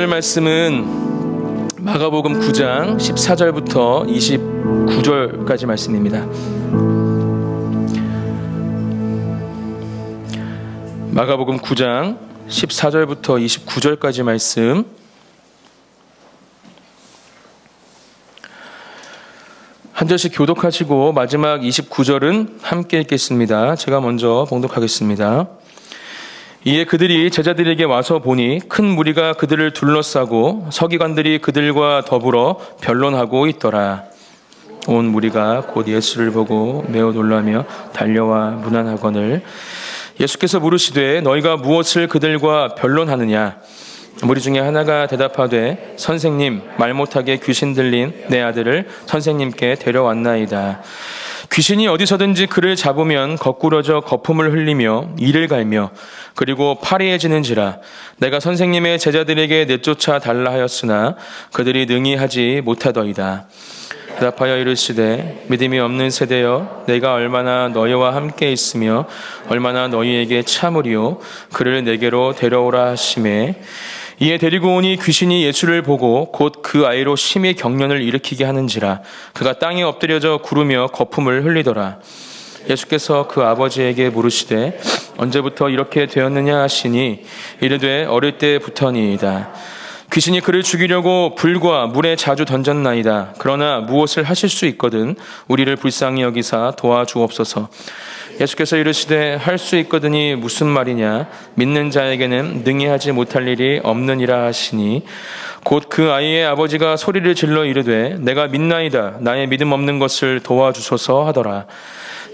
오늘 말씀은 마가복음 9장 14절부터 29절까지 말씀입니다. 마가복음 9장 14절부터 29절까지 말씀, 한 절씩 교독하시고 마지막 29절은 함께 읽겠습니다. 제가 먼저 봉독하겠습니다. 이에 그들이 제자들에게 와서 보니 큰 무리가 그들을 둘러싸고 서기관들이 그들과 더불어 변론하고 있더라. 온 무리가 곧 예수를 보고 매우 놀라며 달려와 문안하거늘 예수께서 물으시되 너희가 무엇을 그들과 변론하느냐? 무리 중에 하나가 대답하되 선생님, 말 못하게 귀신 들린 내 아들을 선생님께 데려왔나이다. 귀신이 어디서든지 그를 잡으면 거꾸러져 거품을 흘리며 이를 갈며 그리고 파리해지는지라. 내가 선생님의 제자들에게 내쫓아 달라 하였으나 그들이 능히 하지 못하더이다. 대답하여 이르시되 믿음이 없는 세대여, 내가 얼마나 너희와 함께 있으며 얼마나 너희에게 참으리요. 그를 내게로 데려오라 하시매 이에 데리고 오니 귀신이 예수를 보고 곧 그 아이로 심히 경련을 일으키게 하는지라. 그가 땅에 엎드려져 구르며 거품을 흘리더라. 예수께서 그 아버지에게 물으시되 언제부터 이렇게 되었느냐 하시니 이르되 어릴 때부터니이다. 귀신이 그를 죽이려고 불과 물에 자주 던졌나이다. 그러나 무엇을 하실 수 있거든 우리를 불쌍히 여기사 도와주옵소서. 예수께서 이르시되 할 수 있거든이 무슨 말이냐? 믿는 자에게는 능히 하지 못할 일이 없느니라 하시니 곧 그 아이의 아버지가 소리를 질러 이르되 내가 믿나이다. 나의 믿음 없는 것을 도와주소서 하더라.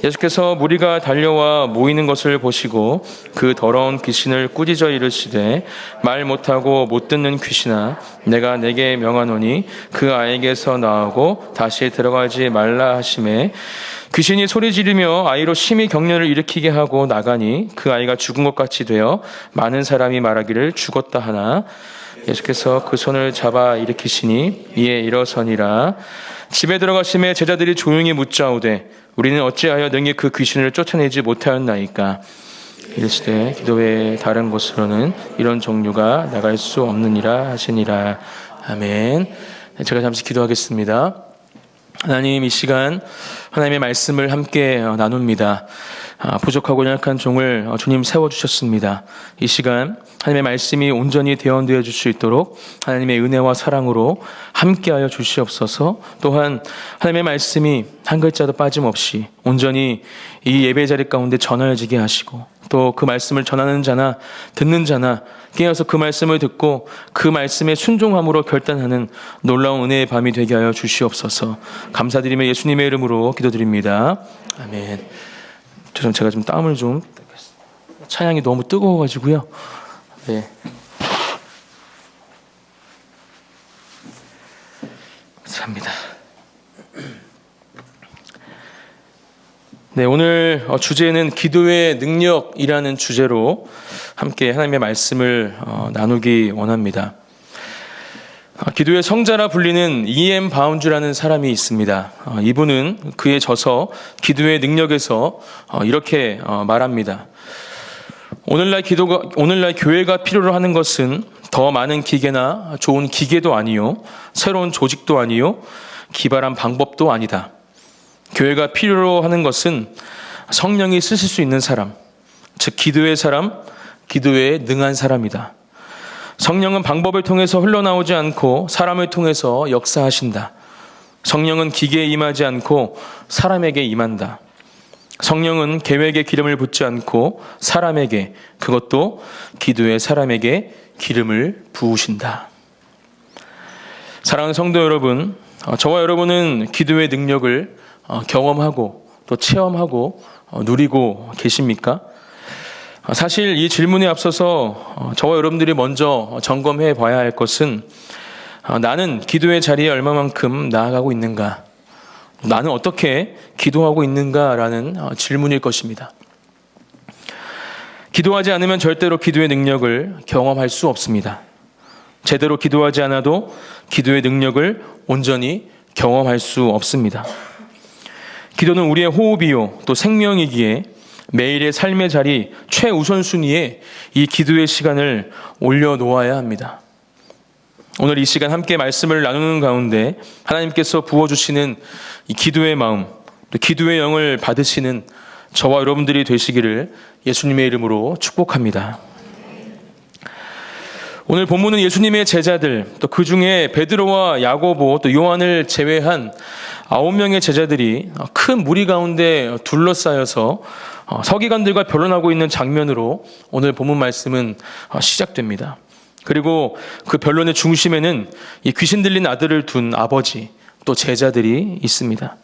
예수께서 무리가 달려와 모이는 것을 보시고 그 더러운 귀신을 꾸짖어 이르시되 말 못하고 못 듣는 귀신아, 내가 내게 명하노니 그 아이에게서 나오고 다시 들어가지 말라 하시매 귀신이 소리 지르며 아이로 심히 경련을 일으키게 하고 나가니 그 아이가 죽은 것 같이 되어 많은 사람이 말하기를 죽었다 하나 예수께서 그 손을 잡아 일으키시니 이에 일어서니라. 집에 들어가심에 제자들이 조용히 묻자오되 우리는 어찌하여 능히 그 귀신을 쫓아내지 못하였나이까? 이르시되 기도 외에 다른 곳으로는 이런 종류가 나갈 수 없느니라 하시니라. 아멘. 제가 잠시 기도하겠습니다. 하나님, 이 시간 하나님의 말씀을 함께 나눕니다. 부족하고 연약한 종을 주님 세워주셨습니다. 이 시간 하나님의 말씀이 온전히 대언되어 줄 수 있도록 하나님의 은혜와 사랑으로 함께하여 주시옵소서. 또한 하나님의 말씀이 한 글자도 빠짐없이 온전히 이 예배 자리 가운데 전하여지게 하시고 또 그 말씀을 전하는 자나 듣는 자나 깨어서 그 말씀을 듣고 그 말씀에 순종함으로 결단하는 놀라운 은혜의 밤이 되게 하여 주시옵소서. 감사드리며 예수님의 이름으로 기도드립니다. 아멘. 제가 좀 땀을 좀, 차양이 너무 뜨거워가지고요. 네. 감사합니다. 네, 오늘 주제는 기도의 능력이라는 주제로 함께 하나님의 말씀을 나누기 원합니다. 기도의 성자라 불리는 E.M. 바운즈라는 사람이 있습니다. 이분은 그의 저서 기도의 능력에서 이렇게 말합니다. 오늘날 교회가 필요로 하는 것은 더 많은 기계나 좋은 기계도 아니요, 새로운 조직도 아니요, 기발한 방법도 아니다. 교회가 필요로 하는 것은 성령이 쓰실 수 있는 사람, 즉 기도의 사람, 기도에 능한 사람이다. 성령은 방법을 통해서 흘러나오지 않고 사람을 통해서 역사하신다. 성령은 기계에 임하지 않고 사람에게 임한다. 성령은 계획에 기름을 붓지 않고 사람에게, 그것도 기도의 사람에게 기름을 부으신다. 사랑하는 성도 여러분, 저와 여러분은 기도의 능력을 경험하고 또 체험하고 누리고 계십니까? 사실 이 질문에 앞서서 저와 여러분들이 먼저 점검해 봐야 할 것은 나는 기도의 자리에 얼마만큼 나아가고 있는가? 나는 어떻게 기도하고 있는가라는 질문일 것입니다. 기도하지 않으면 절대로 기도의 능력을 경험할 수 없습니다. 제대로 기도하지 않아도 기도의 능력을 온전히 경험할 수 없습니다. 기도는 우리의 호흡이요 또 생명이기에 매일의 삶의 자리 최우선순위에 이 기도의 시간을 올려놓아야 합니다. 오늘 이 시간 함께 말씀을 나누는 가운데 하나님께서 부어주시는 이 기도의 마음, 또 기도의 영을 받으시는 저와 여러분들이 되시기를 예수님의 이름으로 축복합니다. 오늘 본문은 예수님의 제자들, 또 그 중에 베드로와 야고보, 또 요한을 제외한 9명의 제자들이 큰 무리 가운데 둘러싸여서 서기관들과 변론하고 있는 장면으로 오늘 본문 말씀은 시작됩니다. 그리고 그 변론의 중심에는 이 귀신 들린 아들을 둔 아버지, 또 제자들이 있습니다.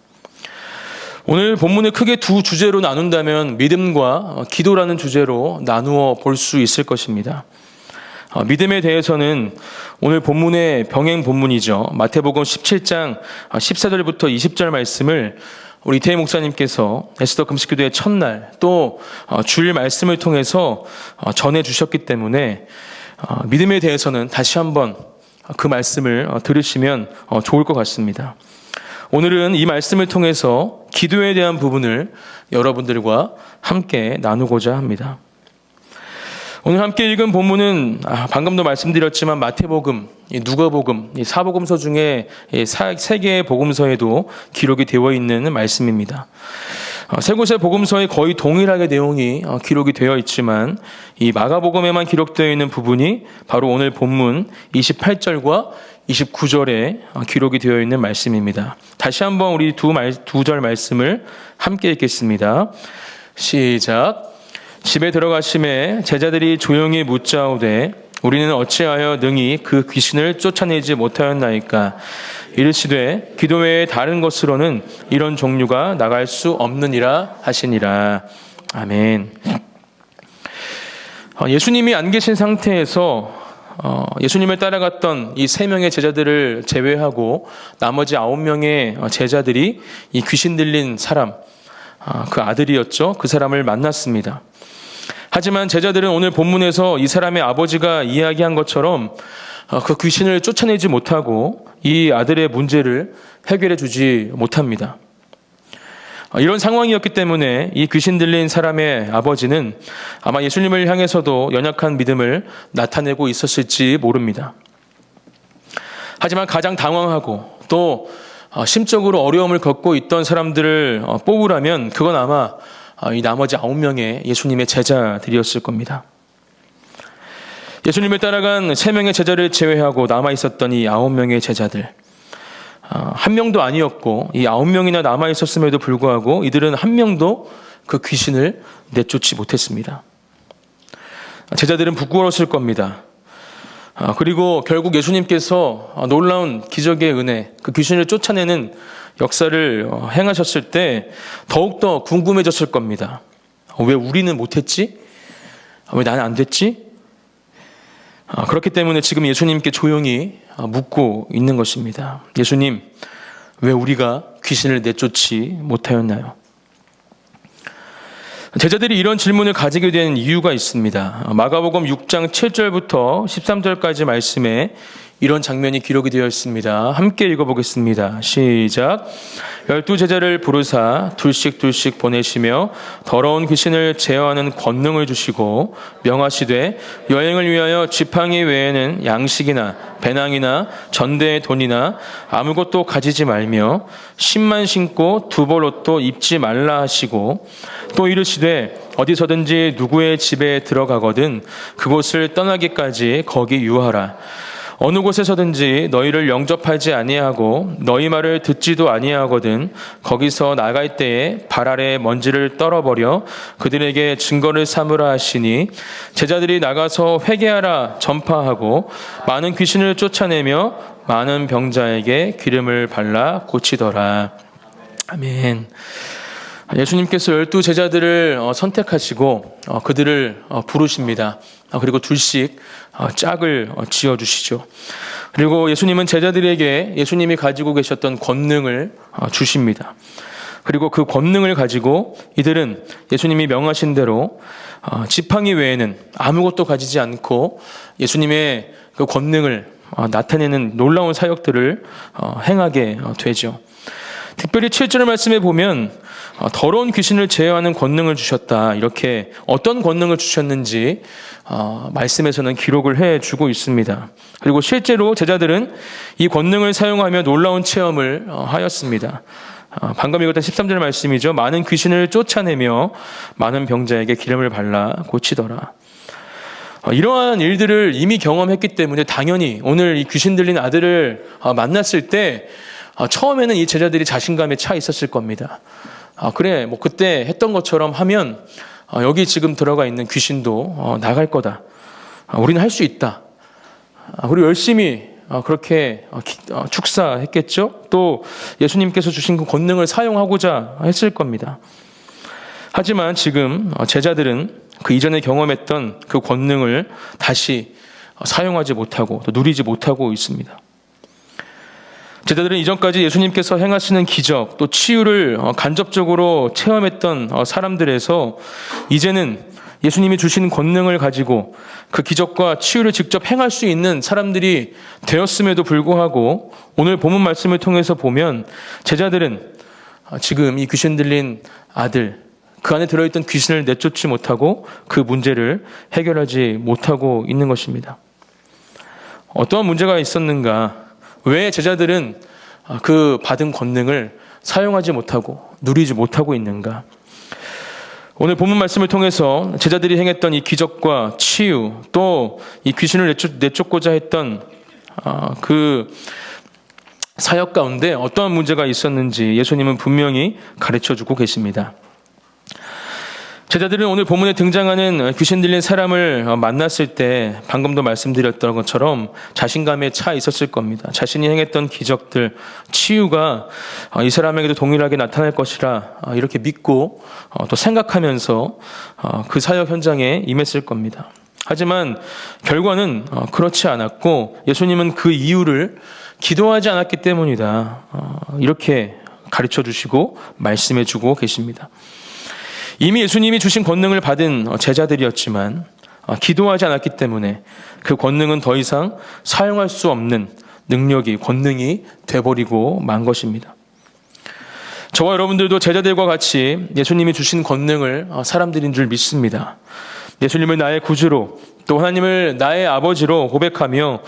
오늘 본문을 크게 두 주제로 나눈다면 믿음과 기도라는 주제로 나누어 볼 수 있을 것입니다. 믿음에 대해서는 오늘 본문의 병행 본문이죠. 마태복음 17장 14절부터 20절 말씀을 우리 이태희 목사님께서 에스더 금식기도의 첫날 또 주일 말씀을 통해서 전해주셨기 때문에 믿음에 대해서는 다시 한번 그 말씀을 들으시면 좋을 것 같습니다. 오늘은 이 말씀을 통해서 기도에 대한 부분을 여러분들과 함께 나누고자 합니다. 오늘 함께 읽은 본문은 방금도 말씀드렸지만 마태복음, 누가복음, 이 사복음서 중에 세 개의 복음서에도 기록이 되어 있는 말씀입니다. 세 곳의 복음서에 거의 동일하게 내용이 기록이 되어 있지만 이 마가복음에만 기록되어 있는 부분이 바로 오늘 본문 28절과 29절에 기록이 되어 있는 말씀입니다. 다시 한번 우리 두 절 말씀을 함께 읽겠습니다. 시작. 집에 들어가심에 제자들이 조용히 묻자오되 우리는 어찌하여 능히 그 귀신을 쫓아내지 못하였나이까. 이르시되 기도 외에 다른 것으로는 이런 종류가 나갈 수 없느니라 하시니라. 아멘. 예수님이 안 계신 상태에서 예수님을 따라갔던 이 3명의 제자들을 제외하고 나머지 9명의 제자들이 이 귀신 들린 사람, 그 아들이었죠. 그 사람을 만났습니다. 하지만 제자들은 오늘 본문에서 이 사람의 아버지가 이야기한 것처럼 그 귀신을 쫓아내지 못하고 이 아들의 문제를 해결해 주지 못합니다. 이런 상황이었기 때문에 이 귀신 들린 사람의 아버지는 아마 예수님을 향해서도 연약한 믿음을 나타내고 있었을지 모릅니다. 하지만 가장 당황하고 또 심적으로 어려움을 겪고 있던 사람들을 뽑으라면 그건 아마 이 나머지 9명의 예수님의 제자들이었을 겁니다. 예수님을 따라간 3명의 제자를 제외하고 남아있었던 이 9명의 제자들, 한 명도 아니었고 이 9명이나 남아있었음에도 불구하고 이들은 한 명도 그 귀신을 내쫓지 못했습니다. 제자들은 부끄러웠을 겁니다. 그리고 결국 예수님께서 놀라운 기적의 은혜, 그 귀신을 쫓아내는 역사를 행하셨을 때 더욱더 궁금해졌을 겁니다. 왜 우리는 못했지? 왜 나는 안 됐지? 그렇기 때문에 지금 예수님께 조용히 묻고 있는 것입니다. 예수님, 왜 우리가 귀신을 내쫓지 못하였나요? 제자들이 이런 질문을 가지게 된 이유가 있습니다. 마가복음 6장 7절부터 13절까지 말씀에 이런 장면이 기록이 되어 있습니다. 함께 읽어보겠습니다. 시작. 12제자를 부르사 둘씩 보내시며 더러운 귀신을 제어하는 권능을 주시고 명하시되 여행을 위하여 지팡이 외에는 양식이나 배낭이나 전대의 돈이나 아무것도 가지지 말며 신만 신고 두벌옷도 입지 말라 하시고 또 이르시되 어디서든지 누구의 집에 들어가거든 그곳을 떠나기까지 거기 유하라. 어느 곳에서든지 너희를 영접하지 아니하고 너희 말을 듣지도 아니하거든 거기서 나갈 때에 발 아래 먼지를 떨어버려 그들에게 증거를 삼으라 하시니 제자들이 나가서 회개하라 전파하고 많은 귀신을 쫓아내며 많은 병자에게 기름을 발라 고치더라. 아멘. 예수님께서 12제자들을 선택하시고 그들을 부르십니다. 그리고 둘씩 짝을 지어주시죠. 그리고 예수님은 제자들에게 예수님이 가지고 계셨던 권능을 주십니다. 그리고 그 권능을 가지고 이들은 예수님이 명하신 대로 지팡이 외에는 아무것도 가지지 않고 예수님의 그 권능을 나타내는 놀라운 사역들을 행하게 되죠. 특별히 7절 말씀에 보면 더러운 귀신을 제어하는 권능을 주셨다. 이렇게 어떤 권능을 주셨는지 말씀에서는 기록을 해주고 있습니다. 그리고 실제로 제자들은 이 권능을 사용하며 놀라운 체험을 하였습니다. 방금 읽었던 13절 말씀이죠. 많은 귀신을 쫓아내며 많은 병자에게 기름을 발라 고치더라. 이러한 일들을 이미 경험했기 때문에 당연히 오늘 이 귀신 들린 아들을 만났을 때 처음에는 이 제자들이 자신감에 차 있었을 겁니다. 그래, 뭐 그때 했던 것처럼 하면 여기 지금 들어가 있는 귀신도 나갈 거다. 우리는 할 수 있다. 우리 열심히 그렇게 축사했겠죠. 또 예수님께서 주신 그 권능을 사용하고자 했을 겁니다. 하지만 지금 제자들은 그 이전에 경험했던 그 권능을 다시 사용하지 못하고 또 누리지 못하고 있습니다. 제자들은 이전까지 예수님께서 행하시는 기적 또 치유를 간접적으로 체험했던 사람들에서 이제는 예수님이 주신 권능을 가지고 그 기적과 치유를 직접 행할 수 있는 사람들이 되었음에도 불구하고 오늘 본문 말씀을 통해서 보면 제자들은 지금 이 귀신 들린 아들, 그 안에 들어있던 귀신을 내쫓지 못하고 그 문제를 해결하지 못하고 있는 것입니다. 어떠한 문제가 있었는가? 왜 제자들은 그 받은 권능을 사용하지 못하고 누리지 못하고 있는가? 오늘 본문 말씀을 통해서 제자들이 행했던 이 기적과 치유, 또 이 귀신을 내쫓고자 했던 그 사역 가운데 어떠한 문제가 있었는지 예수님은 분명히 가르쳐주고 계십니다. 제자들은 오늘 본문에 등장하는 귀신 들린 사람을 만났을 때 방금도 말씀드렸던 것처럼 자신감에 차 있었을 겁니다. 자신이 행했던 기적들, 치유가 이 사람에게도 동일하게 나타날 것이라 이렇게 믿고 또 생각하면서 그 사역 현장에 임했을 겁니다. 하지만 결과는 그렇지 않았고 예수님은 그 이유를 기도하지 않았기 때문이다. 이렇게 가르쳐 주시고 말씀해 주고 계십니다. 이미 예수님이 주신 권능을 받은 제자들이었지만 기도하지 않았기 때문에 그 권능은 더 이상 사용할 수 없는 능력이, 권능이 돼버리고 만 것입니다. 저와 여러분들도 제자들과 같이 예수님이 주신 권능을 사람들인 줄 믿습니다. 예수님을 나의 구주로 또 하나님을 나의 아버지로 고백하며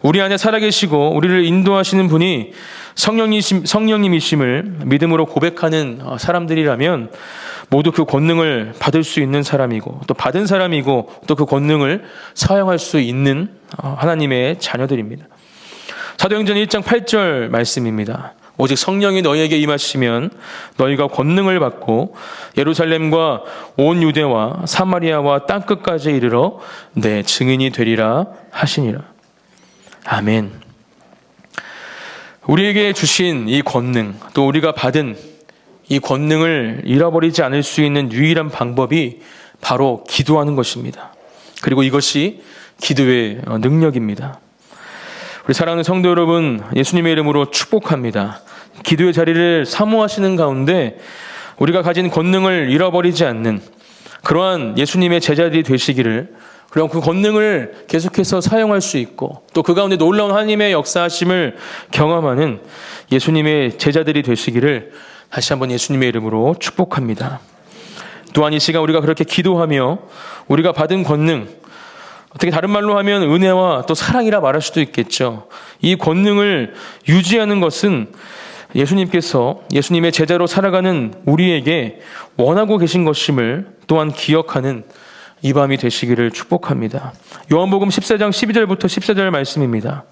우리 안에 살아계시고 우리를 인도하시는 분이 성령님이심을 믿음으로 고백하는 사람들이라면 모두 그 권능을 받을 수 있는 사람이고 또 받은 사람이고 또 그 권능을 사용할 수 있는 하나님의 자녀들입니다. 사도행전 1장 8절 말씀입니다. 오직 성령이 너희에게 임하시면 너희가 권능을 받고 예루살렘과 온 유대와 사마리아와 땅끝까지 이르러 내 증인이 되리라 하시니라. 아멘. 우리에게 주신 이 권능, 또 우리가 받은 이 권능을 잃어버리지 않을 수 있는 유일한 방법이 바로 기도하는 것입니다. 그리고 이것이 기도의 능력입니다. 우리 사랑하는 성도 여러분, 예수님의 이름으로 축복합니다. 기도의 자리를 사모하시는 가운데 우리가 가진 권능을 잃어버리지 않는 그러한 예수님의 제자들이 되시기를, 그럼 그 권능을 계속해서 사용할 수 있고 또 그 가운데 놀라운 하나님의 역사하심을 경험하는 예수님의 제자들이 되시기를 다시 한번 예수님의 이름으로 축복합니다. 또한 이 시간 우리가 그렇게 기도하며 우리가 받은 권능, 어떻게 다른 말로 하면 은혜와 또 사랑이라 말할 수도 있겠죠. 이 권능을 유지하는 것은 예수님께서 예수님의 제자로 살아가는 우리에게 원하고 계신 것임을 또한 기억하는 이 밤이 되시기를 축복합니다. 요한복음 14장 12절부터 14절 말씀입니다.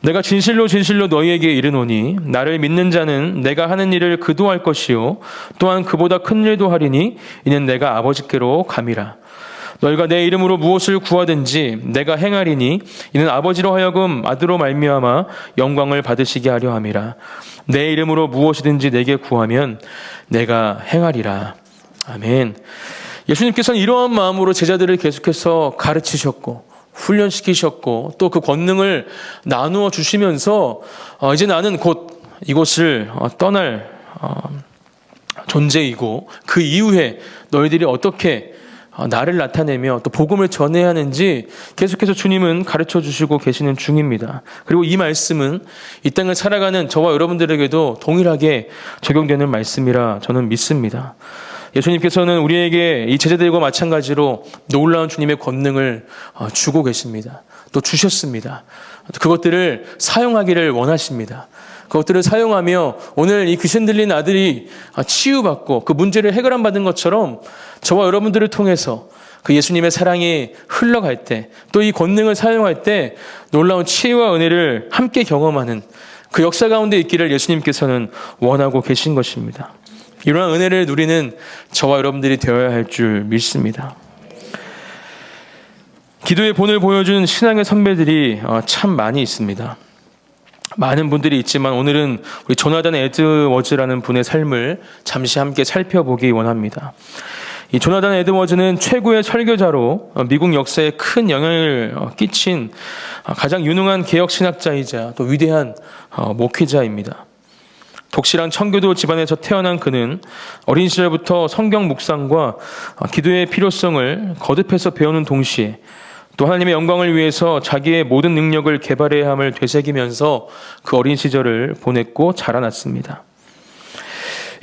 내가 진실로 진실로 너희에게 이르노니 나를 믿는 자는 내가 하는 일을 그도 할 것이요 또한 그보다 큰 일도 하리니 이는 내가 아버지께로 감이라. 너희가 내 이름으로 무엇을 구하든지 내가 행하리니 이는 아버지로 하여금 아들로 말미암아 영광을 받으시게 하려 함이라. 내 이름으로 무엇이든지 내게 구하면 내가 행하리라. 아멘. 예수님께서는 이러한 마음으로 제자들을 계속해서 가르치셨고 훈련시키셨고 또 그 권능을 나누어 주시면서 이제 나는 곧 이곳을 떠날 존재이고 그 이후에 너희들이 어떻게 나를 나타내며 또 복음을 전해야 하는지 계속해서 주님은 가르쳐 주시고 계시는 중입니다. 그리고 이 말씀은 이 땅을 살아가는 저와 여러분들에게도 동일하게 적용되는 말씀이라 저는 믿습니다. 예수님께서는 우리에게 이 제자들과 마찬가지로 놀라운 주님의 권능을 주고 계십니다. 또 주셨습니다. 그것들을 사용하기를 원하십니다. 그것들을 사용하며 오늘 이 귀신 들린 아들이 치유받고 그 문제를 해결한 받은 것처럼 저와 여러분들을 통해서 그 예수님의 사랑이 흘러갈 때, 또 이 권능을 사용할 때 놀라운 치유와 은혜를 함께 경험하는 그 역사 가운데 있기를 예수님께서는 원하고 계신 것입니다. 이러한 은혜를 누리는 저와 여러분들이 되어야 할 줄 믿습니다. 기도의 본을 보여준 신앙의 선배들이 참 많이 있습니다. 많은 분들이 있지만 오늘은 우리 조나단 에드워즈라는 분의 삶을 잠시 함께 살펴보기 원합니다. 이 조나단 에드워즈는 최고의 설교자로 미국 역사에 큰 영향을 끼친 가장 유능한 개혁신학자이자 또 위대한 목회자입니다. 독실한 청교도 집안에서 태어난 그는 어린 시절부터 성경 묵상과 기도의 필요성을 거듭해서 배우는 동시에 또 하나님의 영광을 위해서 자기의 모든 능력을 개발해야 함을 되새기면서 그 어린 시절을 보냈고 자라났습니다.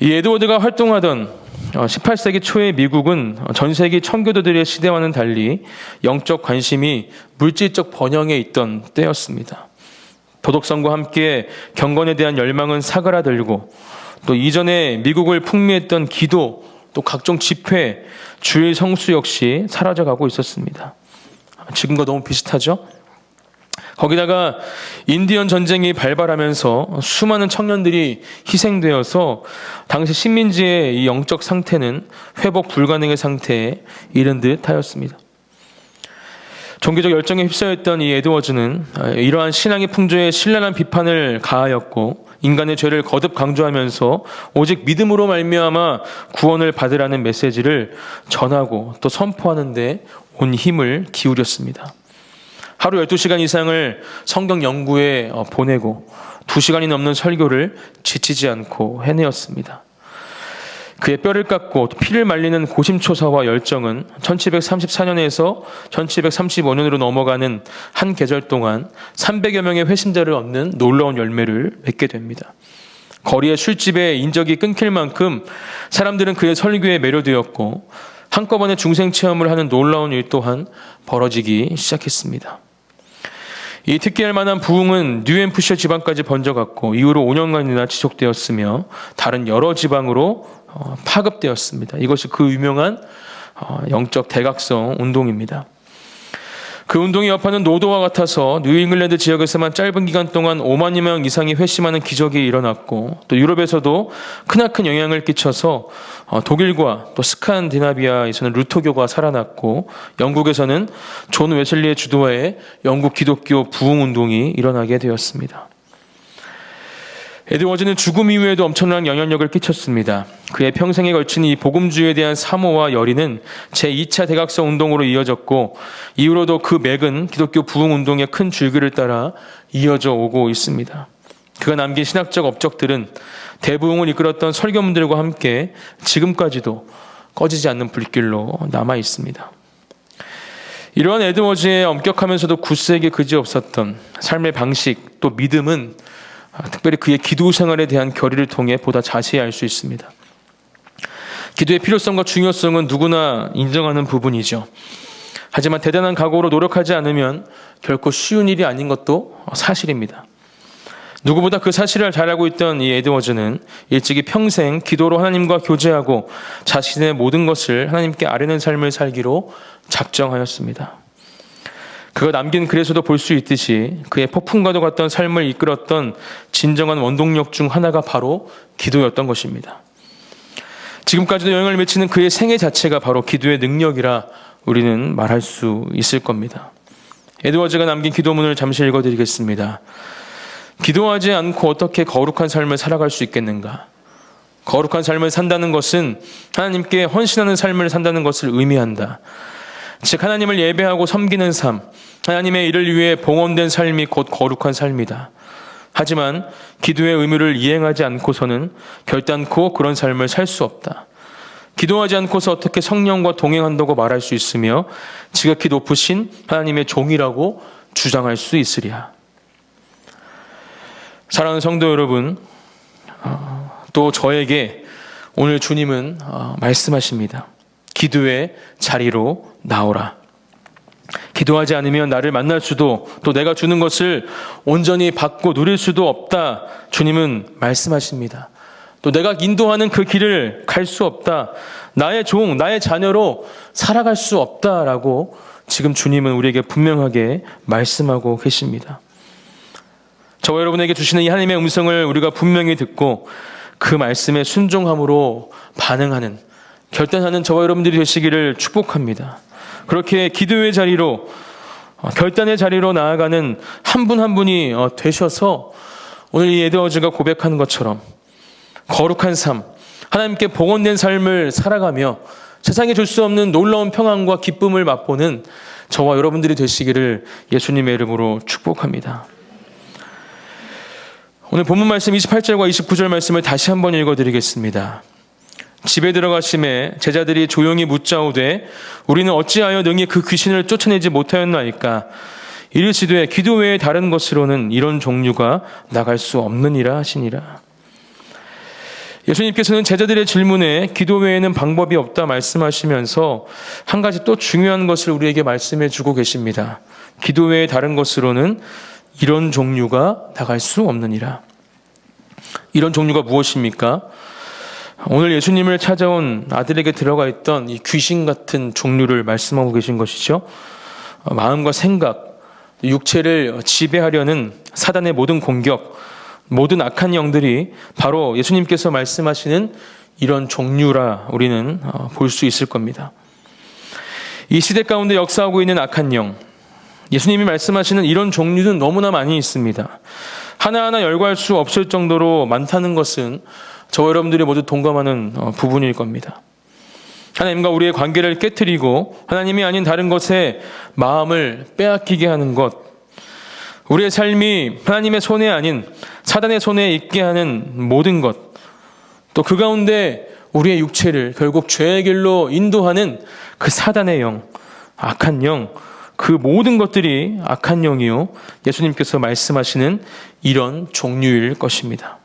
이 에드워드가 활동하던 18세기 초의 미국은 전 세계 청교도들의 시대와는 달리 영적 관심이 물질적 번영에 있던 때였습니다. 도덕성과 함께 경건에 대한 열망은 사그라들고 또 이전에 미국을 풍미했던 기도 또 각종 집회, 주일 성수 역시 사라져가고 있었습니다. 지금과 너무 비슷하죠? 거기다가 인디언 전쟁이 발발하면서 수많은 청년들이 희생되어서 당시 식민지의 이 영적 상태는 회복 불가능의 상태에 이른 듯 하였습니다. 종교적 열정에 휩싸였던 이 에드워즈는 이러한 신앙의 풍조에 신랄한 비판을 가하였고 인간의 죄를 거듭 강조하면서 오직 믿음으로 말미암아 구원을 받으라는 메시지를 전하고 또 선포하는 데 온 힘을 기울였습니다. 하루 12시간 이상을 성경 연구에 보내고 2시간이 넘는 설교를 지치지 않고 해내었습니다. 그의 뼈를 깎고 피를 말리는 고심초사와 열정은 1734년에서 1735년으로 넘어가는 한 계절 동안 300여 명의 회심자를 얻는 놀라운 열매를 맺게 됩니다. 거리의 술집에 인적이 끊길 만큼 사람들은 그의 설교에 매료되었고 한꺼번에 중생 체험을 하는 놀라운 일 또한 벌어지기 시작했습니다. 이 특기할 만한 부흥은 뉴햄프셔 지방까지 번져갔고 이후로 5년간이나 지속되었으며 다른 여러 지방으로 파급되었습니다. 이것이 그 유명한 영적 대각성 운동입니다. 그 운동이 여파는 노도와 같아서 뉴잉글랜드 지역에서만 짧은 기간 동안 5만여 명 이상이 회심하는 기적이 일어났고 또 유럽에서도 크나큰 영향을 끼쳐서 독일과 또 스칸디나비아에서는 루터교가 살아났고 영국에서는 존 웨슬리의 주도하에 영국 기독교 부흥 운동이 일어나게 되었습니다. 에드워즈는 죽음 이후에도 엄청난 영향력을 끼쳤습니다. 그의 평생에 걸친 이 복음주의에 대한 사모와 열의는 제2차 대각성 운동으로 이어졌고 이후로도 그 맥은 기독교 부흥 운동의 큰 줄기를 따라 이어져 오고 있습니다. 그가 남긴 신학적 업적들은 대부흥을 이끌었던 설교문들과 함께 지금까지도 꺼지지 않는 불길로 남아 있습니다. 이러한 에드워즈의 엄격하면서도 굳세게 그지없었던 삶의 방식 또 믿음은 특별히 그의 기도 생활에 대한 결의를 통해 보다 자세히 알 수 있습니다. 기도의 필요성과 중요성은 누구나 인정하는 부분이죠. 하지만 대단한 각오로 노력하지 않으면 결코 쉬운 일이 아닌 것도 사실입니다. 누구보다 그 사실을 잘 알고 있던 이 에드워즈는 일찍이 평생 기도로 하나님과 교제하고 자신의 모든 것을 하나님께 아뢰는 삶을 살기로 작정하였습니다. 그가 남긴 글에서도 볼 수 있듯이 그의 폭풍과도 같던 삶을 이끌었던 진정한 원동력 중 하나가 바로 기도였던 것입니다. 지금까지도 영향을 미치는 그의 생애 자체가 바로 기도의 능력이라 우리는 말할 수 있을 겁니다. 에드워즈가 남긴 기도문을 잠시 읽어드리겠습니다. 기도하지 않고 어떻게 거룩한 삶을 살아갈 수 있겠는가? 거룩한 삶을 산다는 것은 하나님께 헌신하는 삶을 산다는 것을 의미한다. 즉 하나님을 예배하고 섬기는 삶, 하나님의 일을 위해 봉헌된 삶이 곧 거룩한 삶이다. 하지만 기도의 의무를 이행하지 않고서는 결단코 그런 삶을 살 수 없다. 기도하지 않고서 어떻게 성령과 동행한다고 말할 수 있으며 지극히 높으신 하나님의 종이라고 주장할 수 있으랴. 사랑하는 성도 여러분, 또 저에게 오늘 주님은 말씀하십니다. 기도의 자리로 나오라. 기도하지 않으면 나를 만날 수도, 또 내가 주는 것을 온전히 받고 누릴 수도 없다. 주님은 말씀하십니다. 또 내가 인도하는 그 길을 갈 수 없다. 나의 종, 나의 자녀로 살아갈 수 없다라고 지금 주님은 우리에게 분명하게 말씀하고 계십니다. 저와 여러분에게 주시는 이 하나님의 음성을 우리가 분명히 듣고 그 말씀에 순종함으로 반응하는, 결단하는 저와 여러분들이 되시기를 축복합니다. 그렇게 기도의 자리로, 결단의 자리로 나아가는 한 분 한 분이 되셔서 오늘 이 에드워즈가 고백하는 것처럼 거룩한 삶, 하나님께 복원된 삶을 살아가며 세상에 줄 수 없는 놀라운 평안과 기쁨을 맛보는 저와 여러분들이 되시기를 예수님의 이름으로 축복합니다. 오늘 본문 말씀 28절과 29절 말씀을 다시 한번 읽어드리겠습니다. 집에 들어가심에 제자들이 조용히 묻자오되 우리는 어찌하여 능히 그 귀신을 쫓아내지 못하였나이까? 이르시되 기도 외에 다른 것으로는 이런 종류가 나갈 수 없느니라 하시니라. 예수님께서는 제자들의 질문에 기도 외에는 방법이 없다 말씀하시면서 한 가지 또 중요한 것을 우리에게 말씀해 주고 계십니다. 기도 외에 다른 것으로는 이런 종류가 나갈 수 없느니라. 이런 종류가 무엇입니까? 오늘 예수님을 찾아온 아들에게 들어가 있던 이 귀신 같은 종류를 말씀하고 계신 것이죠. 마음과 생각, 육체를 지배하려는 사단의 모든 공격, 모든 악한 영들이 바로 예수님께서 말씀하시는 이런 종류라 우리는 볼 수 있을 겁니다. 이 시대 가운데 역사하고 있는 악한 영, 예수님이 말씀하시는 이런 종류는 너무나 많이 있습니다. 하나하나 열거할 수 없을 정도로 많다는 것은 저와 여러분들이 모두 동감하는 부분일 겁니다. 하나님과 우리의 관계를 깨트리고 하나님이 아닌 다른 것에 마음을 빼앗기게 하는 것, 우리의 삶이 하나님의 손에 아닌 사단의 손에 있게 하는 모든 것, 또 그 가운데 우리의 육체를 결국 죄의 길로 인도하는 그 사단의 영, 악한 영, 그 모든 것들이 악한 영이요 예수님께서 말씀하시는 이런 종류일 것입니다.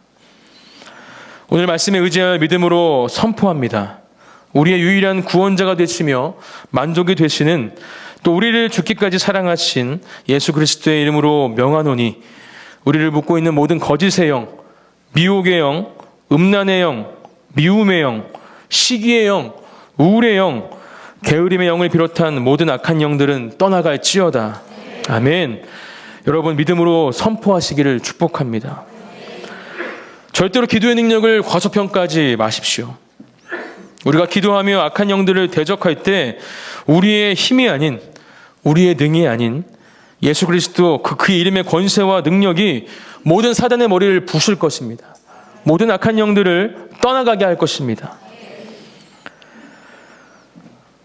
오늘 말씀에 의지하여 믿음으로 선포합니다. 우리의 유일한 구원자가 되시며 만족이 되시는, 또 우리를 죽기까지 사랑하신 예수 그리스도의 이름으로 명하노니 우리를 묶고 있는 모든 거짓의 영, 미혹의 영, 음란의 영, 미움의 영, 시기의 영, 우울의 영, 게으름의 영을 비롯한 모든 악한 영들은 떠나갈지어다. 아멘. 여러분 믿음으로 선포하시기를 축복합니다. 절대로 기도의 능력을 과소평가하지 마십시오. 우리가 기도하며 악한 영들을 대적할 때 우리의 힘이 아닌, 우리의 능이 아닌 예수 그리스도 그 이름의 권세와 능력이 모든 사단의 머리를 부술 것입니다. 모든 악한 영들을 떠나가게 할 것입니다.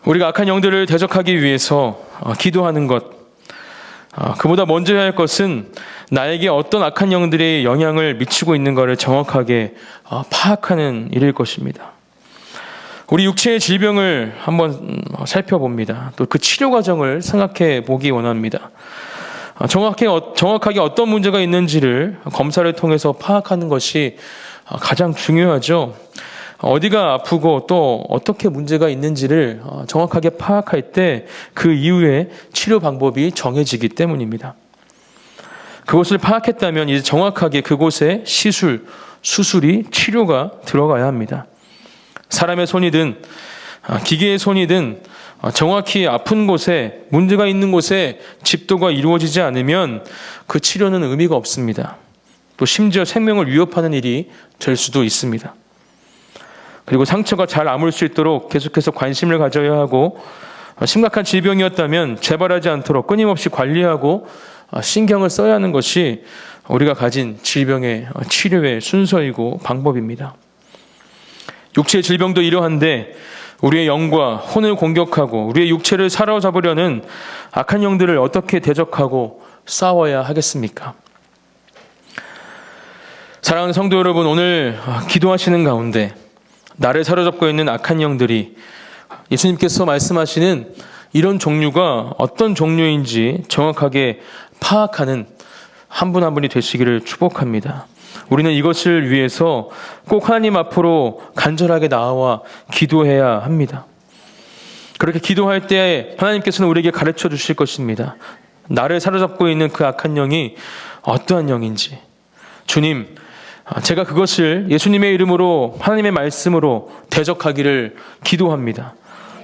우리가 악한 영들을 대적하기 위해서 기도하는 것, 그보다 먼저 해야 할 것은 나에게 어떤 악한 영들이 영향을 미치고 있는 것을 정확하게 파악하는 일일 것입니다. 우리 육체의 질병을 한번 살펴봅니다. 또 그 치료 과정을 생각해 보기 원합니다. 정확하게 어떤 문제가 있는지를 검사를 통해서 파악하는 것이 가장 중요하죠. 어디가 아프고 또 어떻게 문제가 있는지를 정확하게 파악할 때 그 이후에 치료 방법이 정해지기 때문입니다. 그것을 파악했다면 이제 정확하게 그곳에 시술, 수술이, 치료가 들어가야 합니다. 사람의 손이든 기계의 손이든 정확히 아픈 곳에, 문제가 있는 곳에 집도가 이루어지지 않으면 그 치료는 의미가 없습니다. 또 심지어 생명을 위협하는 일이 될 수도 있습니다. 그리고 상처가 잘 아물 수 있도록 계속해서 관심을 가져야 하고, 심각한 질병이었다면 재발하지 않도록 끊임없이 관리하고 신경을 써야 하는 것이 우리가 가진 질병의 치료의 순서이고 방법입니다. 육체의 질병도 이러한데 우리의 영과 혼을 공격하고 우리의 육체를 사로잡으려는 악한 영들을 어떻게 대적하고 싸워야 하겠습니까? 사랑하는 성도 여러분, 오늘 기도하시는 가운데 나를 사로잡고 있는 악한 영들이 예수님께서 말씀하시는 이런 종류가 어떤 종류인지 정확하게 파악하는 한 분 한 분이 되시기를 축복합니다. 우리는 이것을 위해서 꼭 하나님 앞으로 간절하게 나와 기도해야 합니다. 그렇게 기도할 때 하나님께서는 우리에게 가르쳐 주실 것입니다. 나를 사로잡고 있는 그 악한 영이 어떠한 영인지. 주님, 제가 그것을 예수님의 이름으로 하나님의 말씀으로 대적하기를 기도합니다.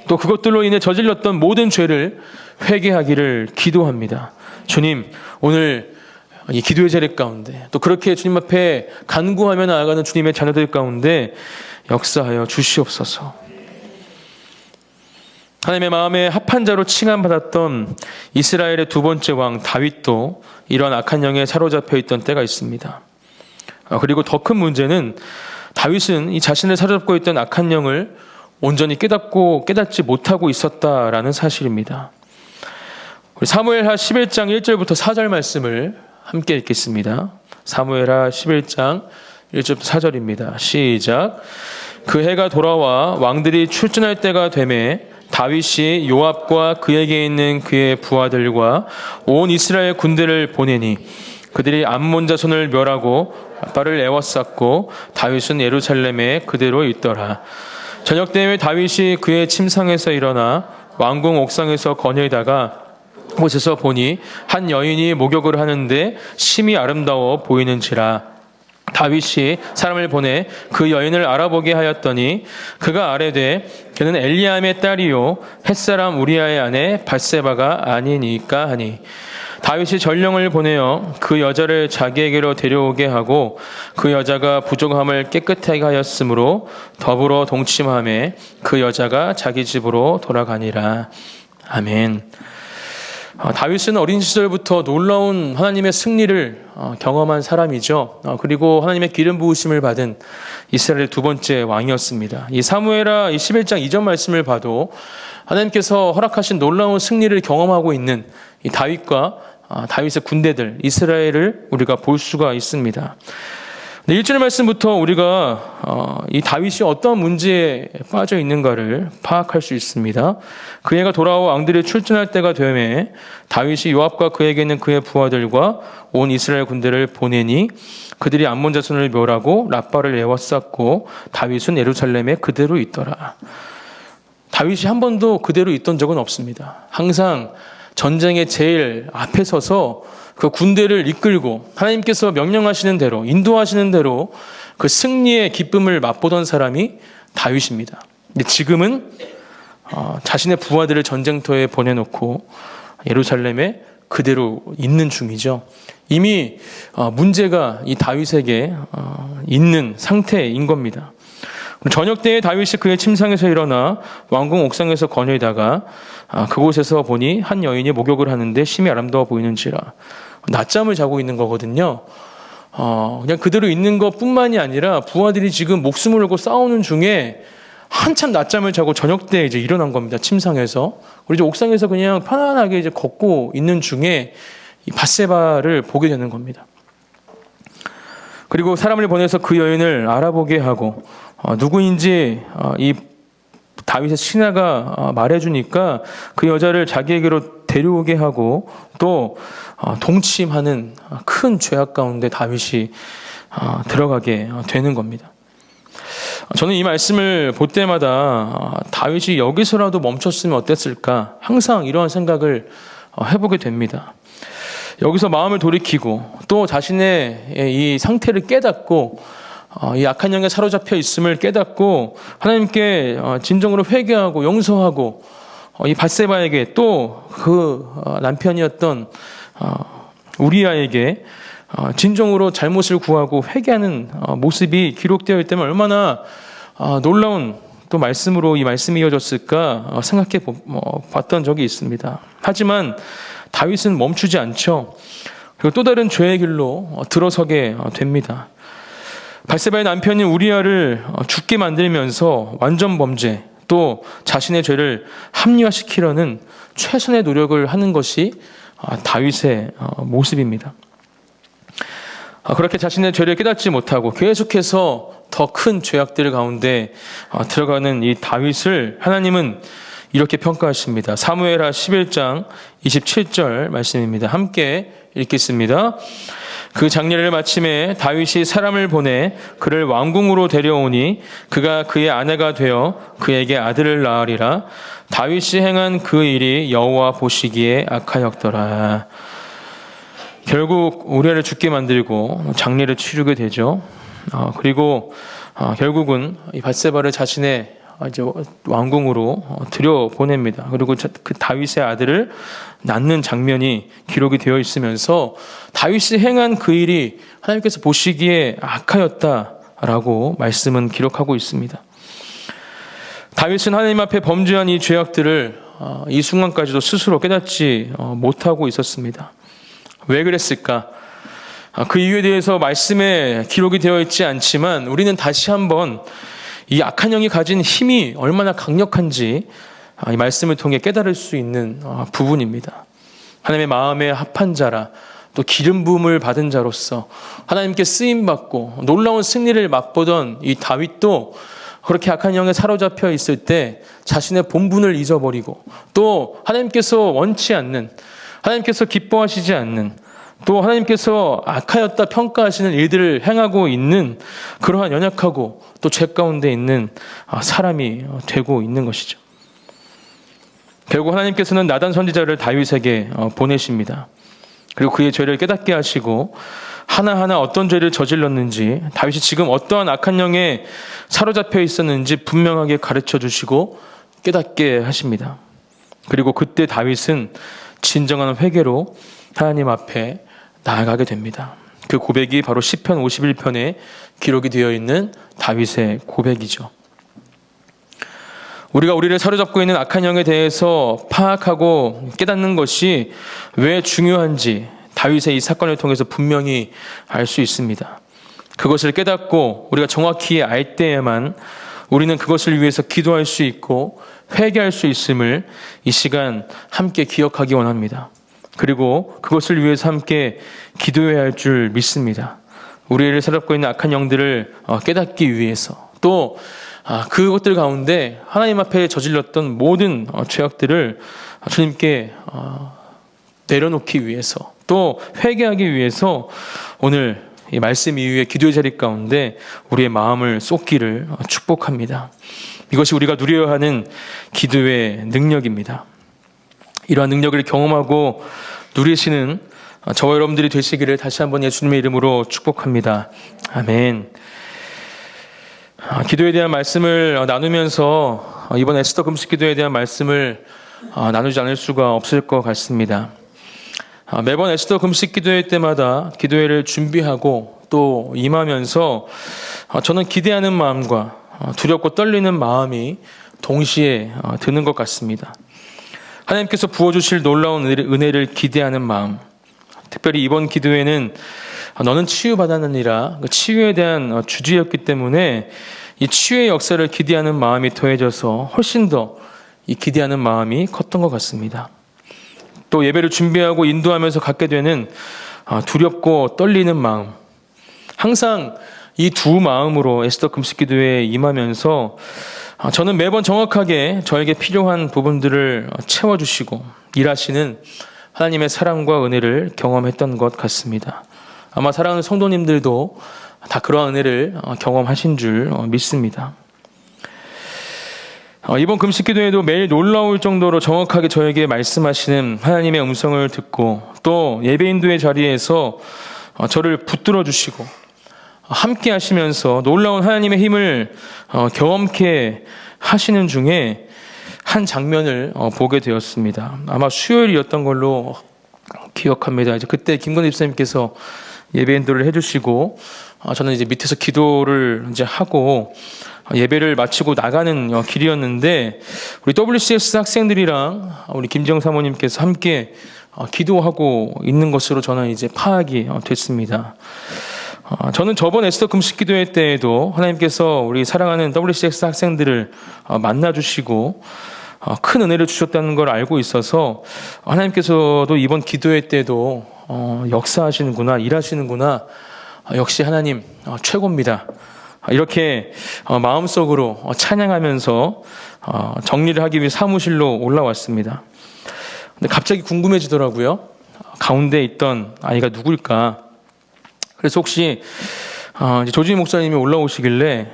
또 그것들로 인해 저질렀던 모든 죄를 회개하기를 기도합니다. 주님, 오늘 이 기도의 자리 가운데 또 그렇게 주님 앞에 간구하며 나아가는 주님의 자녀들 가운데 역사하여 주시옵소서. 하나님의 마음에 합한 자로 칭함받았던 이스라엘의 두 번째 왕 다윗도 이런 악한 영에 사로잡혀 있던 때가 있습니다. 그리고 더 큰 문제는 다윗은 이 자신을 사로잡고 있던 악한 영을 온전히 깨닫지 못하고 있었다라는 사실입니다. 우리 사무엘하 11장 1절부터 4절 말씀을 함께 읽겠습니다. 사무엘하 11장 1절부터 4절입니다. 시작. 그 해가 돌아와 왕들이 출전할 때가 되매 다윗이 요압과 그에게 있는 그의 부하들과 온 이스라엘 군대를 보내니 그들이 암몬 자손을 멸하고 랍바를 에워쌌고 다윗은 예루살렘에 그대로 있더라. 저녁 때에 다윗이 그의 침상에서 일어나 왕궁 옥상에서 거닐다가 곳에서 보니 한 여인이 목욕을 하는데 심히 아름다워 보이는지라. 다윗이 사람을 보내 그 여인을 알아보게 하였더니 그가 아뢰되 그는 엘리암의 딸이요 햇사람 우리아의 아내 밧세바가 아니니까 하니 다윗이 전령을 보내어 그 여자를 자기에게로 데려오게 하고 그 여자가 부족함을 깨끗하게 하였으므로 더불어 동침하매 그 여자가 자기 집으로 돌아가니라. 아멘. 다윗은 어린 시절부터 놀라운 하나님의 승리를 경험한 사람이죠. 그리고 하나님의 기름 부으심을 받은 이스라엘의 두 번째 왕이었습니다. 이 사무엘하 11장 이전 말씀을 봐도 하나님께서 허락하신 놀라운 승리를 경험하고 있는 이 다윗과 다윗의 군대들 이스라엘을 우리가 볼 수가 있습니다. 1절 말씀부터 우리가 이 다윗이 어떤 문제에 빠져 있는가를 파악할 수 있습니다. 그 해가 돌아와 왕들이 출전할 때가 되매 다윗이 요압과 그에게 있는 그의 부하들과 온 이스라엘 군대를 보내니 그들이 암몬 자손을 멸하고 랍바를 에워쌌고 다윗은 예루살렘에 그대로 있더라. 다윗이 한 번도 그대로 있던 적은 없습니다. 항상 전쟁의 제일 앞에 서서 그 군대를 이끌고 하나님께서 명령하시는 대로 인도하시는 대로 그 승리의 기쁨을 맛보던 사람이 다윗입니다. 근데 지금은 자신의 부하들을 전쟁터에 보내놓고 예루살렘에 그대로 있는 중이죠. 이미 문제가 이 다윗에게 있는 상태인 겁니다. 저녁 때에 다윗이 그의 침상에서 일어나 왕궁 옥상에서 거닐다가 그곳에서 보니 한 여인이 목욕을 하는데 심히 아름다워 보이는지라. 낮잠을 자고 있는 거거든요. 그냥 그대로 있는 것뿐만이 아니라 부하들이 지금 목숨을 걸고 싸우는 중에 한참 낮잠을 자고 저녁 때 이제 일어난 겁니다. 침상에서. 그리고 이제 옥상에서 그냥 편안하게 이제 걷고 있는 중에 이 밧세바를 보게 되는 겁니다. 그리고 사람을 보내서 그 여인을 알아보게 하고 누구인지 이 다윗의 신하가 말해주니까 그 여자를 자기에게로 데려오게 하고 또 동침하는 큰 죄악 가운데 다윗이 들어가게 되는 겁니다. 저는 이 말씀을 볼 때마다 다윗이 여기서라도 멈췄으면 어땠을까 항상 이러한 생각을 해보게 됩니다. 여기서 마음을 돌이키고 또 자신의 이 상태를 깨닫고 이 악한 영에 사로잡혀 있음을 깨닫고 하나님께 진정으로 회개하고 용서하고 이 밧세바에게 또 그 남편이었던 우리아에게 진정으로 잘못을 구하고 회개하는 모습이 기록되어 있다면 얼마나 놀라운 또 말씀으로 이 말씀이 이어졌을까 생각해 봤던 적이 있습니다. 하지만 다윗은 멈추지 않죠. 그리고 또 다른 죄의 길로 들어서게 됩니다. 밧세바의 남편인 우리아를 죽게 만들면서 완전 범죄 또 자신의 죄를 합리화시키려는 최선의 노력을 하는 것이 다윗의 모습입니다. 그렇게 자신의 죄를 깨닫지 못하고 계속해서 더 큰 죄악들 가운데 들어가는 이 다윗을 하나님은 이렇게 평가하십니다. 사무엘하 11장 27절 말씀입니다. 함께 읽겠습니다. 그 장례를 마침에 다윗이 사람을 보내 그를 왕궁으로 데려오니 그가 그의 아내가 되어 그에게 아들을 낳으리라. 다윗이 행한 그 일이 여호와 보시기에 악하였더라. 결국 우리아를 죽게 만들고 장례를 치르게 되죠. 그리고 결국은 이 밧세바를 자신의 이제 왕궁으로 들여보냅니다. 그리고 그 다윗의 아들을 낳는 장면이 기록이 되어 있으면서 다윗이 행한 그 일이 하나님께서 보시기에 악하였다라고 말씀은 기록하고 있습니다. 다윗은 하나님 앞에 범죄한 이 죄악들을 이 순간까지도 스스로 깨닫지 못하고 있었습니다. 왜 그랬을까? 그 이유에 대해서 말씀에 기록이 되어 있지 않지만 우리는 다시 한번 이 악한 영이 가진 힘이 얼마나 강력한지 이 말씀을 통해 깨달을 수 있는 부분입니다. 하나님의 마음에 합한 자라, 또 기름 부음을 받은 자로서 하나님께 쓰임받고 놀라운 승리를 맛보던 이 다윗도 그렇게 악한 영에 사로잡혀 있을 때 자신의 본분을 잊어버리고 또 하나님께서 원치 않는, 하나님께서 기뻐하시지 않는, 또 하나님께서 악하였다 평가하시는 일들을 행하고 있는 그러한 연약하고 또 죄 가운데 있는 사람이 되고 있는 것이죠. 결국 하나님께서는 나단 선지자를 다윗에게 보내십니다. 그리고 그의 죄를 깨닫게 하시고 하나하나 어떤 죄를 저질렀는지, 다윗이 지금 어떠한 악한 영에 사로잡혀 있었는지 분명하게 가르쳐 주시고 깨닫게 하십니다. 그리고 그때 다윗은 진정한 회개로 하나님 앞에 나아가게 됩니다. 그 고백이 바로 시편 51편에 기록이 되어 있는 다윗의 고백이죠. 우리가 우리를 사로잡고 있는 악한 영에 대해서 파악하고 깨닫는 것이 왜 중요한지 다윗의 이 사건을 통해서 분명히 알 수 있습니다. 그것을 깨닫고 우리가 정확히 알 때에만 우리는 그것을 위해서 기도할 수 있고 회개할 수 있음을 이 시간 함께 기억하기 원합니다. 그리고 그것을 위해서 함께 기도해야 할 줄 믿습니다. 우리를 사로잡고 있는 악한 영들을 깨닫기 위해서, 또 그것들 가운데 하나님 앞에 저질렀던 모든 죄악들을 주님께 내려놓기 위해서, 또 회개하기 위해서 오늘 이 말씀 이후에 기도의 자리 가운데 우리의 마음을 쏟기를 축복합니다. 이것이 우리가 누려야 하는 기도의 능력입니다. 이러한 능력을 경험하고 누리시는 저와 여러분들이 되시기를 다시 한번 예수님의 이름으로 축복합니다. 아멘. 기도에 대한 말씀을 나누면서 이번 에스더 금식 기도에 대한 말씀을 나누지 않을 수가 없을 것 같습니다. 매번 에스더 금식 기도회 때마다 기도회를 준비하고 또 임하면서 저는 기대하는 마음과 두렵고 떨리는 마음이 동시에 드는 것 같습니다. 하나님께서 부어주실 놀라운 은혜를 기대하는 마음, 특별히 이번 기도회는 너는 치유받았느니라, 치유에 대한 주제였기 때문에 이 치유의 역사를 기대하는 마음이 더해져서 훨씬 더 이 기대하는 마음이 컸던 것 같습니다. 또 예배를 준비하고 인도하면서 갖게 되는 두렵고 떨리는 마음, 항상 이 두 마음으로 에스더 금식 기도회에 임하면서 저는 매번 정확하게 저에게 필요한 부분들을 채워주시고 일하시는 하나님의 사랑과 은혜를 경험했던 것 같습니다. 아마 사랑하는 성도님들도 다 그러한 은혜를 경험하신 줄 믿습니다. 이번 금식 기도에도 매일 놀라울 정도로 정확하게 저에게 말씀하시는 하나님의 음성을 듣고 또 예배 인도의 자리에서 저를 붙들어 주시고 함께 하시면서 놀라운 하나님의 힘을 경험케 하시는 중에 한 장면을 보게 되었습니다. 아마 수요일이었던 걸로 기억합니다. 이제 그때 김건희 집사님께서 예배 인도를 해주시고 저는 이제 밑에서 기도를 이제 하고 예배를 마치고 나가는 길이었는데 우리 WCS 학생들이랑 우리 김정 사모님께서 함께 기도하고 있는 것으로 저는 이제 파악이 됐습니다. 저는 저번 에스더 금식 기도회 때에도 하나님께서 우리 사랑하는 WCS 학생들을 만나주시고 큰 은혜를 주셨다는 걸 알고 있어서 하나님께서도 이번 기도회 때도 역사하시는구나, 일하시는구나, 역시 하나님 최고입니다 이렇게 마음속으로 찬양하면서 정리를 하기 위해 사무실로 올라왔습니다. 근데 갑자기 궁금해지더라고요. 가운데 있던 아이가 누굴까? 그래서 혹시 이제 조진희 목사님이 올라오시길래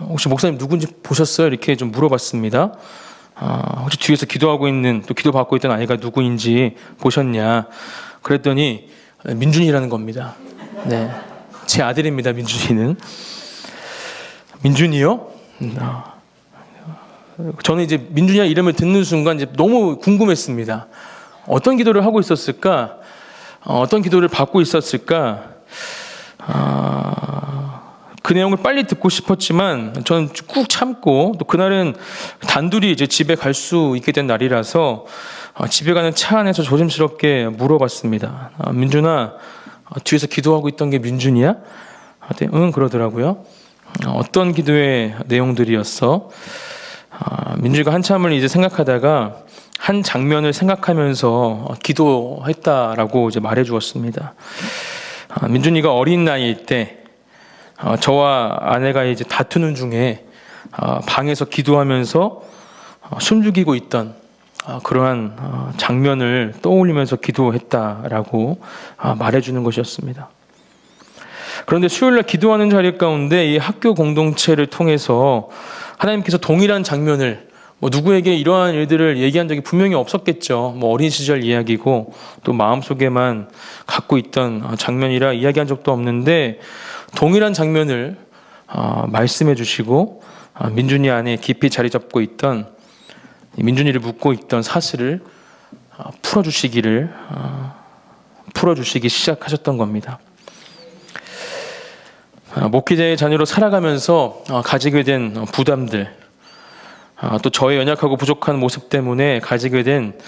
혹시 목사님 누군지 보셨어요? 이렇게 좀 물어봤습니다. 혹시 뒤에서 기도하고 있는, 또 기도받고 있던 아이가 누구인지 보셨냐? 그랬더니 민준이라는 겁니다. 네, 제 아들입니다. 민준이는. 민준이요? 저는 이제 민준이야 이름을 듣는 순간 이제 너무 궁금했습니다. 어떤 기도를 하고 있었을까? 어떤 기도를 받고 있었을까? 그 내용을 빨리 듣고 싶었지만 저는 꾹 참고, 또 그날은 단둘이 이제 집에 갈 수 있게 된 날이라서 집에 가는 차 안에서 조심스럽게 물어봤습니다. 민준아, 뒤에서 기도하고 있던 게 민준이야? 응, 그러더라고요. 어떤 기도의 내용들이었어? 민준이가 한참을 이제 생각하다가 한 장면을 생각하면서 기도했다라고 이제 말해 주었습니다. 민준이가 어린 나이일 때 저와 아내가 이제 다투는 중에 방에서 기도하면서 숨죽이고 있던 그러한 장면을 떠올리면서 기도했다라고 말해주는 것이었습니다. 그런데 수요일날 기도하는 자리 가운데 이 학교 공동체를 통해서 하나님께서 동일한 장면을, 누구에게 이러한 일들을 얘기한 적이 분명히 없었겠죠. 어린 시절 이야기고 또 마음속에만 갖고 있던 장면이라 이야기한 적도 없는데, 동일한 장면을 말씀해 주시고 민준이 안에 깊이 자리 잡고 있던, 민준이를 묻고 있던 사슬을 풀어주시기 시작하셨던 겁니다. 목회자의 자녀로 살아가면서 가지게 된 부담들, 또 저의 연약하고 부족한 모습 때문에 가지게 된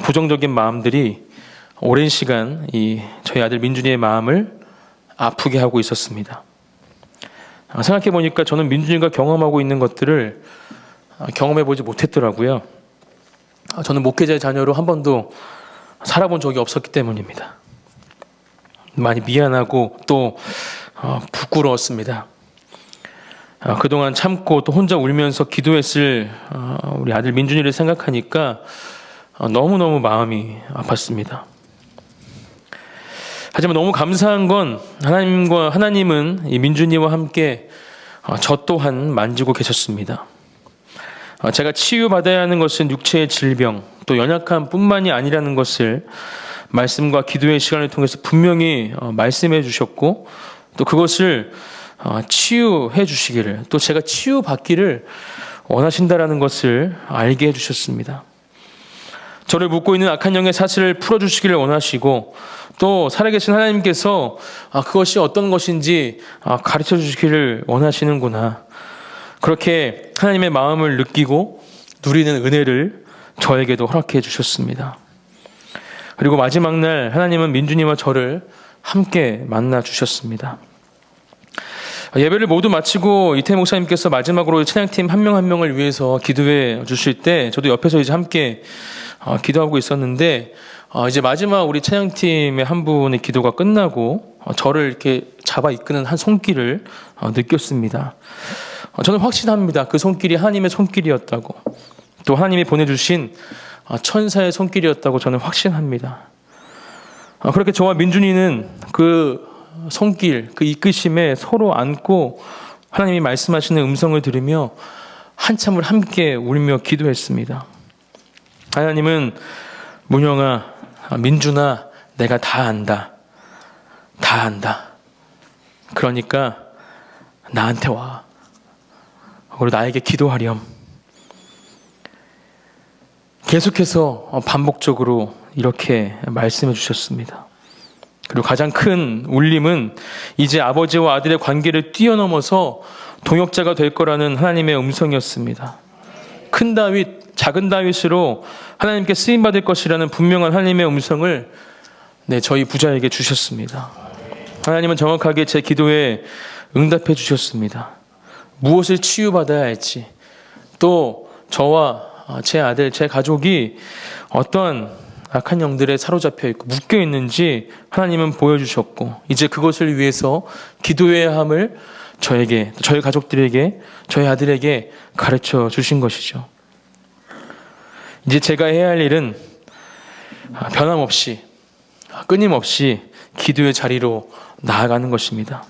부정적인 마음들이 오랜 시간 저희 아들 민준이의 마음을 아프게 하고 있었습니다. 생각해 보니까 저는 민준이가 경험하고 있는 것들을 경험해 보지 못했더라고요. 저는 목회자의 자녀로 한 번도 살아본 적이 없었기 때문입니다. 많이 미안하고 또 부끄러웠습니다. 그동안 참고 또 혼자 울면서 기도했을 우리 아들 민준이를 생각하니까 너무너무 마음이 아팠습니다. 하지만 너무 감사한 건 하나님은 이 민준이와 함께 저 또한 만지고 계셨습니다. 제가 치유받아야 하는 것은 육체의 질병, 또 연약함 뿐만이 아니라는 것을 말씀과 기도의 시간을 통해서 분명히 말씀해 주셨고, 또 그것을 치유해 주시기를, 또 제가 치유받기를 원하신다라는 것을 알게 해주셨습니다. 저를 묶고 있는 악한 영의 사슬을 풀어주시기를 원하시고, 또 살아계신 하나님께서 그것이 어떤 것인지 가르쳐 주시기를 원하시는구나, 그렇게 하나님의 마음을 느끼고 누리는 은혜를 저에게도 허락해 주셨습니다. 그리고 마지막 날 하나님은 민준이와 저를 함께 만나 주셨습니다. 예배를 모두 마치고 이태 목사님께서 마지막으로 찬양팀 한 명 한 명을 위해서 기도해 주실 때 저도 옆에서 이제 함께 기도하고 있었는데, 이제 마지막 우리 찬양팀의 한 분의 기도가 끝나고 저를 이렇게 잡아 이끄는 한 손길을 느꼈습니다. 저는 확신합니다. 그 손길이 하나님의 손길이었다고, 또 하나님이 보내주신 천사의 손길이었다고 저는 확신합니다. 그렇게 저와 민준이는 그 손길, 그 이끄심에 서로 안고 하나님이 말씀하시는 음성을 들으며 한참을 함께 울며 기도했습니다. 하나님은 문영아, 민준아, 내가 다 안다. 다 안다. 그러니까 나한테 와. 그리고 나에게 기도하렴. 계속해서 반복적으로 이렇게 말씀해 주셨습니다. 그리고 가장 큰 울림은 이제 아버지와 아들의 관계를 뛰어넘어서 동역자가 될 거라는 하나님의 음성이었습니다. 큰 다윗, 작은 다윗으로 하나님께 쓰임받을 것이라는 분명한 하나님의 음성을 저희 부자에게 주셨습니다. 하나님은 정확하게 제 기도에 응답해 주셨습니다. 무엇을 치유받아야 할지, 또 저와 제 아들, 제 가족이 어떤 악한 영들에 사로잡혀 있고 묶여 있는지 하나님은 보여주셨고, 이제 그것을 위해서 기도해야 함을 저에게, 저희 가족들에게, 저희 아들에게 가르쳐 주신 것이죠. 이제 제가 해야 할 일은 변함없이, 끊임없이 기도의 자리로 나아가는 것입니다.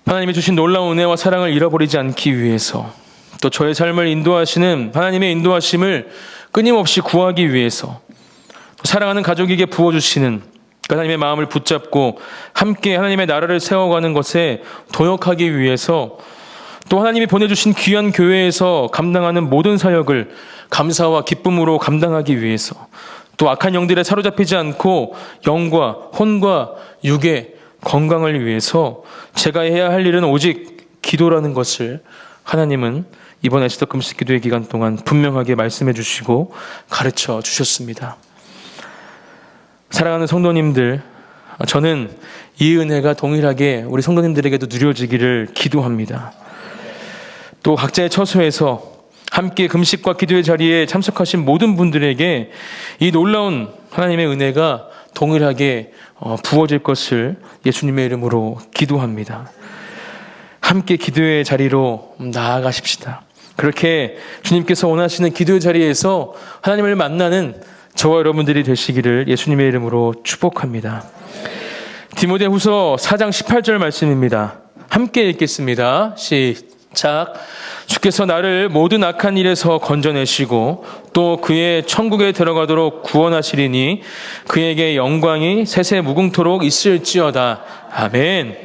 하나님이 주신 놀라운 은혜와 사랑을 잃어버리지 않기 위해서, 또 저의 삶을 인도하시는 하나님의 인도하심을 끊임없이 구하기 위해서, 사랑하는 가족에게 부어주시는 하나님의 마음을 붙잡고 함께 하나님의 나라를 세워가는 것에 동역하기 위해서, 또 하나님이 보내주신 귀한 교회에서 감당하는 모든 사역을 감사와 기쁨으로 감당하기 위해서, 또 악한 영들에 사로잡히지 않고 영과 혼과 육의 건강을 위해서 제가 해야 할 일은 오직 기도라는 것을 하나님은 이번 에스더 금식 기도의 기간 동안 분명하게 말씀해 주시고 가르쳐 주셨습니다. 사랑하는 성도님들, 저는 이 은혜가 동일하게 우리 성도님들에게도 누려지기를 기도합니다. 또 각자의 처소에서 함께 금식과 기도의 자리에 참석하신 모든 분들에게 이 놀라운 하나님의 은혜가 동일하게 부어질 것을 예수님의 이름으로 기도합니다. 함께 기도의 자리로 나아가십시다. 그렇게 주님께서 원하시는 기도의 자리에서 하나님을 만나는 저와 여러분들이 되시기를 예수님의 이름으로 축복합니다. 디모데후서 4장 18절 말씀입니다. 함께 읽겠습니다. 시작. 주께서 나를 모든 악한 일에서 건져내시고 또 그의 천국에 들어가도록 구원하시리니 그에게 영광이 세세 무궁토록 있을지어다. 아멘.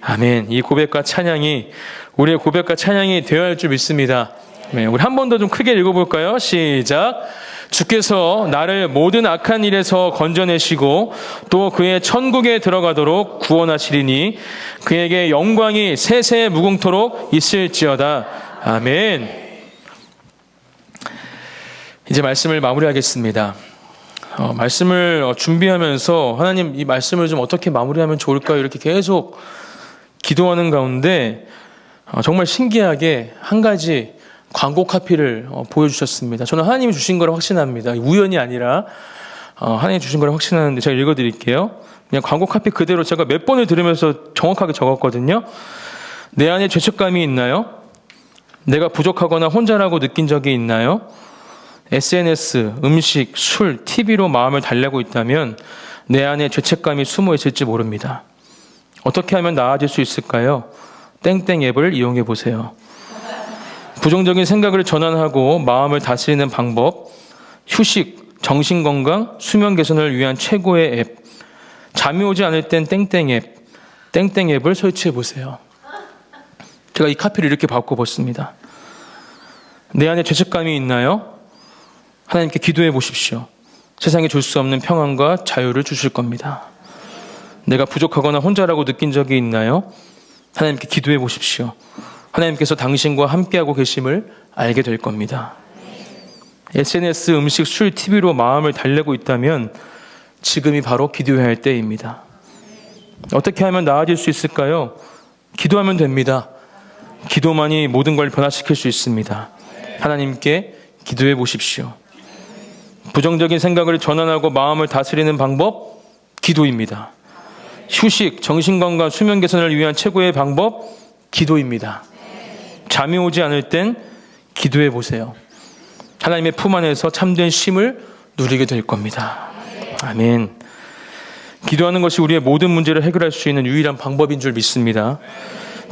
아멘. 이 고백과 찬양이 우리의 고백과 찬양이 되어야 할 줄 믿습니다. 네, 우리 한 번 더 좀 크게 읽어볼까요? 시작. 주께서 나를 모든 악한 일에서 건져내시고 또 그의 천국에 들어가도록 구원하시리니 그에게 영광이 세세 무궁토록 있을지어다. 아멘. 이제 말씀을 마무리하겠습니다. 말씀을 준비하면서 하나님 이 말씀을 좀 어떻게 마무리하면 좋을까요? 이렇게 계속 기도하는 가운데 정말 신기하게 한 가지 광고 카피를 보여주셨습니다. 저는 하나님이 주신 걸 확신합니다. 우연이 아니라 하나님이 주신 걸 확신하는데 제가 읽어드릴게요. 그냥 광고 카피 그대로 제가 몇 번을 들으면서 정확하게 적었거든요. 내 안에 죄책감이 있나요? 내가 부족하거나 혼자라고 느낀 적이 있나요? SNS, 음식, 술, TV로 마음을 달래고 있다면 내 안에 죄책감이 숨어 있을지 모릅니다. 어떻게 하면 나아질 수 있을까요? 땡땡 앱을 이용해 보세요. 부정적인 생각을 전환하고 마음을 다스리는 방법, 휴식, 정신건강, 수면 개선을 위한 최고의 앱, 잠이 오지 않을 땐 땡땡 앱, 땡땡 앱을 설치해 보세요. 제가 이 카피를 이렇게 바꿔봤습니다. 내 안에 죄책감이 있나요? 하나님께 기도해 보십시오. 세상에 줄 수 없는 평안과 자유를 주실 겁니다. 내가 부족하거나 혼자라고 느낀 적이 있나요? 하나님께 기도해 보십시오. 하나님께서 당신과 함께하고 계심을 알게 될 겁니다. SNS, 음식, 술, TV로 마음을 달래고 있다면 지금이 바로 기도해야 할 때입니다. 어떻게 하면 나아질 수 있을까요? 기도하면 됩니다. 기도만이 모든 걸 변화시킬 수 있습니다. 하나님께 기도해 보십시오. 부정적인 생각을 전환하고 마음을 다스리는 방법, 기도입니다. 휴식, 정신건강, 수면 개선을 위한 최고의 방법, 기도입니다. 잠이 오지 않을 땐 기도해 보세요. 하나님의 품 안에서 참된 쉼을 누리게 될 겁니다. 아멘. 기도하는 것이 우리의 모든 문제를 해결할 수 있는 유일한 방법인 줄 믿습니다.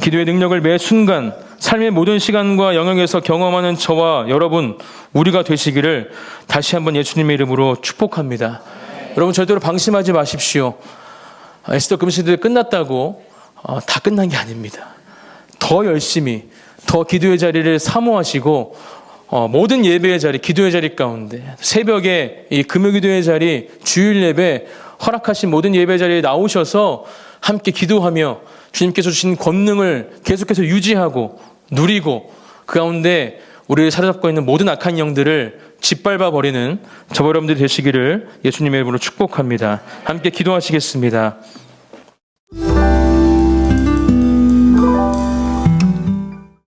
기도의 능력을 매 순간 삶의 모든 시간과 영역에서 경험하는 저와 여러분, 우리가 되시기를 다시 한번 예수님의 이름으로 축복합니다. 여러분 절대로 방심하지 마십시오. 에스더 금식이 끝났다고 다 끝난 게 아닙니다. 더 열심히, 더 기도의 자리를 사모하시고 모든 예배의 자리, 기도의 자리 가운데 새벽에 이 금요기도의 자리, 주일 예배, 허락하신 모든 예배 자리에 나오셔서 함께 기도하며 주님께서 주신 권능을 계속해서 유지하고 누리고 그 가운데 우리를 사로잡고 있는 모든 악한 영들을 짓밟아 버리는 저와 여러분들이 되시기를 예수님의 이름으로 축복합니다. 함께 기도하시겠습니다.